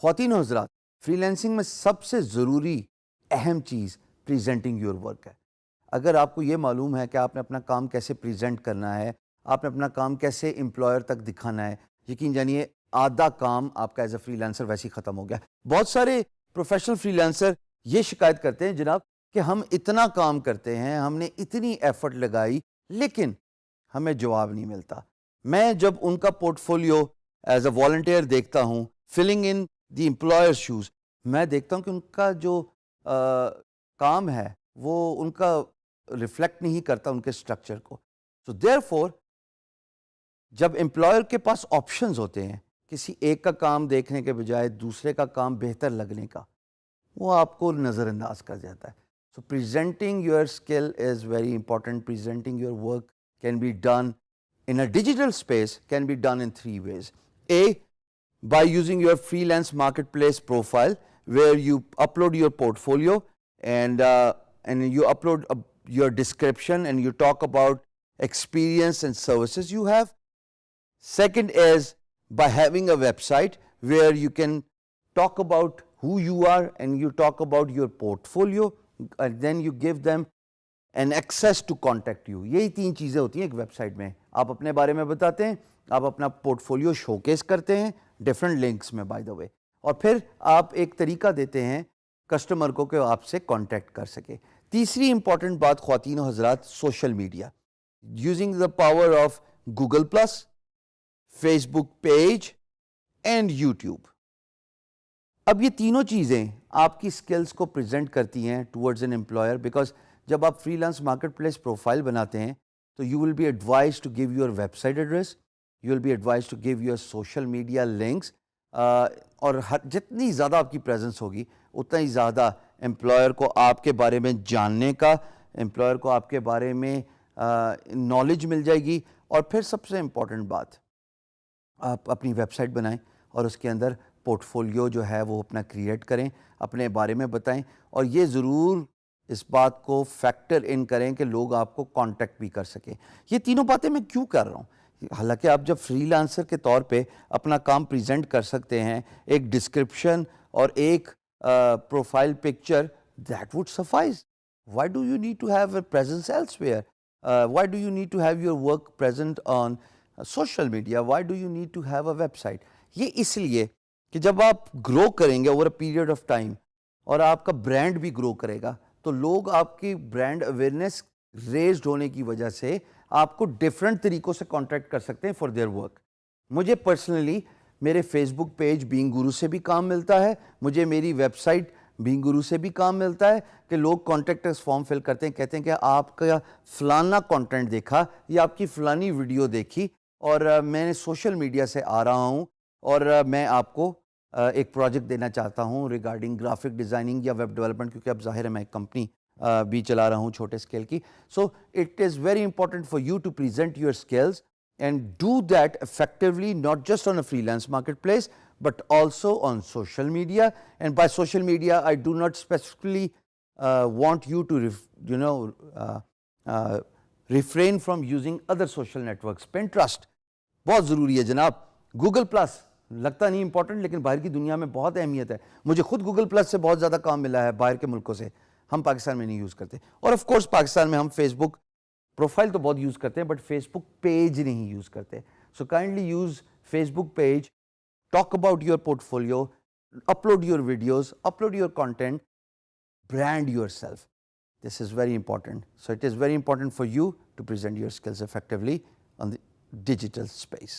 ख़वातीन और हज़रात, फ्रीलांसिंग में सबसे ज़रूरी अहम चीज़ प्रेजेंटिंग योर वर्क है। अगर आपको ये मालूम है कि आपने अपना काम कैसे प्रेजेंट करना है, आपने अपना काम कैसे एम्प्लॉयर तक दिखाना है, यकीन जानिए आधा काम आपका एज अ फ्रीलांसर वैसे ही ख़त्म हो गया। बहुत सारे प्रोफेशनल फ्रीलांसर ये शिकायत करते हैं जनाब कि हम इतना काम करते हैं, हमने इतनी एफर्ट लगाई, लेकिन हमें जवाब नहीं मिलता। मैं जब उनका पोर्टफोलियो एज अ वॉलंटियर देखता हूँ, filling in the employer shoes, मैं देखता हूँ कि उनका जो काम है वो उनका रिफ्लेक्ट नहीं करता उनके स्ट्रक्चर को। सो देयरफॉर जब एम्प्लॉयर के पास ऑप्शंस होते हैं, किसी एक का काम देखने के बजाय दूसरे का काम बेहतर लगने का, वो आपको नज़रअंदाज कर जाता है। So presenting your skill is very important. Presenting your work can be done in a digital space, can be done in three ways. A, by using your freelance marketplace profile, where you upload your portfolio and you upload your description and you talk about experience and services you have. Second is by having a website where you can talk about who you are and you talk about your portfolio, and then you give them and access to contact you. यही तीन चीज़ें होती हैं एक website में। आप अपने बारे में बताते हैं, आप अपना पोर्टफोलियो शोकेस करते हैं डिफरेंट लिंक्स में बाय द वे, और फिर आप एक तरीका देते हैं कस्टमर को कि आपसे कॉन्टैक्ट कर सके। तीसरी इंपॉर्टेंट बात ख्वातीन और हजरात, social media, using the power of Google plus, Facebook page and YouTube. अब ये तीनों चीज़ें आपकी स्किल्स को प्रेजेंट करती हैं टूवर्ड्स एन एम्प्लॉयर, बिकॉज जब आप फ्रीलांस मार्केटप्लेस प्रोफाइल बनाते हैं तो you will be advise to give your website address, you will be advise to give your social media links, और जितनी ज़्यादा आपकी प्रेजेंस होगी उतना ही ज़्यादा एम्प्लॉयर को आपके बारे में जानने का, एम्प्लॉयर को आपके बारे में नॉलेज मिल जाएगी। और फिर सबसे इम्पॉर्टेंट बात, आप अपनी वेबसाइट बनाएं और उसके अंदर पोर्टफोलियो जो है वो अपना क्रिएट करें, अपने बारे में बताएं, और ये ज़रूर इस बात को फैक्टर इन करें कि लोग आपको कांटेक्ट भी कर सकें। ये तीनों बातें मैं क्यों कर रहा हूँ? हालांकि आप जब फ्रीलांसर के तौर पे अपना काम प्रेजेंट कर सकते हैं, एक डिस्क्रिप्शन और एक profile picture, that would suffice. Why do you need to have a presence elsewhere? Why do you need to have your work present on social media? Why do you need to have a website? ये इसलिए कि जब आप grow करेंगे over a period of time और आपका brand भी grow करेगा, तो लोग आपकी ब्रांड अवेयरनेस रेज्ड होने की वजह से आपको डिफरेंट तरीकों से कांटेक्ट कर सकते हैं फॉर देयर वर्क। मुझे पर्सनली मेरे फेसबुक पेज बीइंग गुरु से भी काम मिलता है, मुझे मेरी वेबसाइट बीइंग गुरु से भी काम मिलता है कि लोग कॉन्टेक्ट अस फॉर्म फिल करते हैं, कहते हैं कि आपका फलाना कंटेंट देखा या आपकी फलानी वीडियो देखी और मैं सोशल मीडिया से आ रहा हूँ और मैं आपको एक प्रोजेक्ट देना चाहता हूँ रिगार्डिंग ग्राफिक डिज़ाइनिंग या वेब डेवलपमेंट, क्योंकि अब ज़ाहिर है मैं एक कंपनी भी चला रहा हूँ छोटे स्केल की। So it is very important for you to present your skills and do that effectively, not just on a freelance marketplace but also on social media. And by social media I do not specifically want you to refrain from using other social networks. Pinterest बहुत ज़रूरी है जनाब, Google plus लगता नहीं important लेकिन बाहर की दुनिया में बहुत अहमियत है। मुझे खुद गूगल प्लस से बहुत ज़्यादा काम मिला है बाहर के मुल्कों से, हम पाकिस्तान में नहीं यूज़ करते। और ऑफ कोर्स पाकिस्तान में हम फेसबुक प्रोफाइल तो बहुत यूज़ करते हैं बट फेसबुक पेज नहीं यूज़ करते। So kindly use Facebook page, talk about your portfolio, upload your videos, upload your content, brand yourself. This is very important. So it is very important for you to present your skills effectively on the digital space.